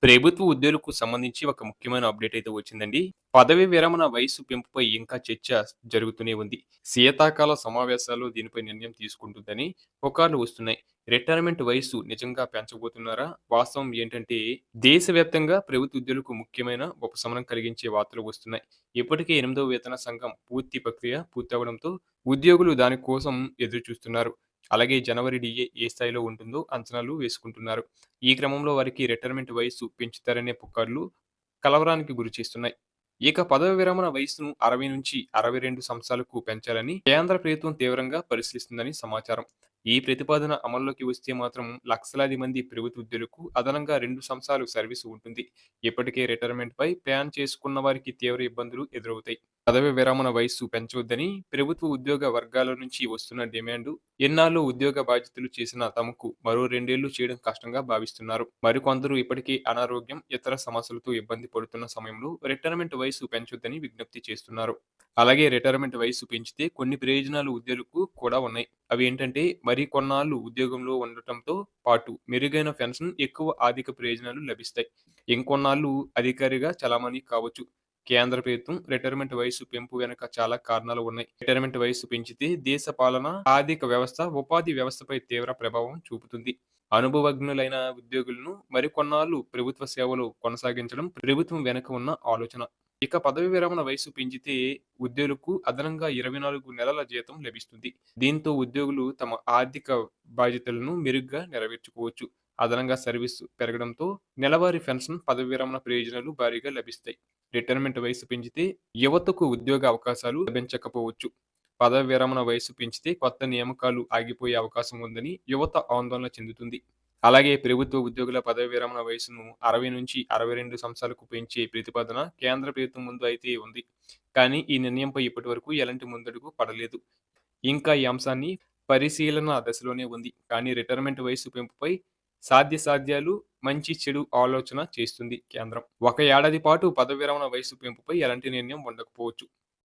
ప్రభుత్వ ఉద్యోగులకు సంబంధించి ఒక ముఖ్యమైన అప్డేట్ అయితే వచ్చిందండి. పదవీ విరమణ వయస్సు పెంపుపై ఇంకా చర్చ జరుగుతూనే ఉంది. శీతాకాల సమావేశాల్లో దీనిపై నిర్ణయం తీసుకుంటుందని పుకార్లు వస్తున్నాయి. రిటైర్మెంట్ వయస్సు నిజంగా పెంచబోతున్నారా? వాస్తవం ఏంటంటే దేశవ్యాప్తంగా ప్రభుత్వ ఉద్యోగులకు ముఖ్యమైన ఉపశమనం కలిగించే వార్తలు వస్తున్నాయి. ఇప్పటికే 8వ వేతన సంఘం పూర్తి ప్రక్రియ పూర్తవడంతో ఉద్యోగులు దాని కోసం ఎదురు చూస్తున్నారు. అలాగే జనవరి డీఏ ఏ స్థాయిలో ఉంటుందో అంచనాలు వేసుకుంటున్నారు. ఈ క్రమంలో వారికి రిటైర్మెంట్ వయస్సు పెంచుతారనే పుకార్లు కలవరానికి గురిచేస్తున్నాయి. ఇక పదవి విరమణ వయస్సును 60-62 సంవత్సరాలకు పెంచాలని కేంద్ర ప్రభుత్వం తీవ్రంగా పరిశీలిస్తుందని సమాచారం. ఈ ప్రతిపాదన అమల్లోకి వస్తే మాత్రం లక్షలాది మంది ప్రభుత్వ ఉద్యోగులకు అదనంగా 2 సంవత్సరాలు సర్వీసు ఉంటుంది. ఇప్పటికే రిటైర్మెంట్‌పై ప్లాన్ చేసుకున్న వారికి తీవ్ర ఇబ్బందులు ఎదురవుతాయి. పదవి విరమణ వయస్సు పెంచవద్దని ప్రభుత్వ ఉద్యోగ వర్గాల నుంచి వస్తున్న డిమాండు ఎన్నాళ్ళు ఉద్యోగ బాధ్యతలు చేసినా తమకు మరో 2 ఏళ్లు చేయడం కష్టంగా భావిస్తున్నారు. మరికొందరు ఇప్పటికే అనారోగ్యం, ఇతర సమస్యలతో ఇబ్బంది పడుతున్న సమయంలో రిటైర్మెంట్ వయస్సు పెంచొద్దని విజ్ఞప్తి చేస్తున్నారు. అలాగే రిటైర్మెంట్ వయస్సు పెంచితే కొన్ని ప్రయోజనాలు ఉద్యోగులకు కూడా ఉన్నాయి. అవి ఏంటంటే మరి కొన్నాళ్ళు ఉద్యోగంలో ఉండటంతో పాటు మెరుగైన పెన్షన్, ఎక్కువ ఆర్థిక ప్రయోజనాలు లభిస్తాయి. ఇంకొన్నాళ్ళు అధికారిగా చలామణి కావచ్చు. కేంద్ర ప్రభుత్వం రిటైర్మెంట్ వయస్సు పెంపు వెనుక చాలా కారణాలు ఉన్నాయి. రిటైర్మెంట్ వయస్సు పెంచితే దేశ పాలన, ఆర్థిక వ్యవస్థ, ఉపాధి వ్యవస్థపై తీవ్ర ప్రభావం చూపుతుంది. అనుభవజ్ఞులైన ఉద్యోగులను మరికొన్నాళ్ళు ప్రభుత్వ సేవలో కొనసాగించడం ప్రభుత్వం వెనుక ఉన్న ఆలోచన. ఇక పదవి విరమణ వయస్సు పెంచితే ఉద్యోగులకు అదనంగా 24 నెలల జీతం లభిస్తుంది. దీంతో ఉద్యోగులు తమ ఆర్థిక బాధ్యతలను మెరుగ్గా నెరవేర్చుకోవచ్చు. అదనంగా సర్వీసు పెరగడంతో నెలవారీ పెన్షన్, పదవి విరమణ ప్రయోజనాలు భారీగా లభిస్తాయి. రిటైర్మెంట్ వయస్సు పెంచితే యువతకు ఉద్యోగ అవకాశాలు లభించకపోవచ్చు. పదవి విరమణ వయస్సు పెంచితే కొత్త నియామకాలు ఆగిపోయే అవకాశం ఉందని యువత ఆందోళన చెందుతుంది. అలాగే ప్రభుత్వ ఉద్యోగుల పదవి విరమణ వయస్సును 60-62 సంవత్సరాలకు పెంచే ప్రతిపాదన కేంద్ర ప్రభుత్వం ముందు అయితే ఉంది. కానీ ఈ నిర్ణయంపై ఇప్పటివరకు ఎలాంటి ముందడుగు పడలేదు. ఇంకా ఈ అంశాన్ని పరిశీలన దశలోనే ఉంది. కానీ రిటైర్మెంట్ వయస్సు పెంపుపై సాధ్యాసాధ్యాలు, మంచి చెడు ఆలోచన చేస్తుంది కేంద్రం. ఒక ఏడాది పాటు పదవి విరమణ వయస్సు పెంపుపై ఎలాంటి నిర్ణయం ఉండకపోవచ్చు.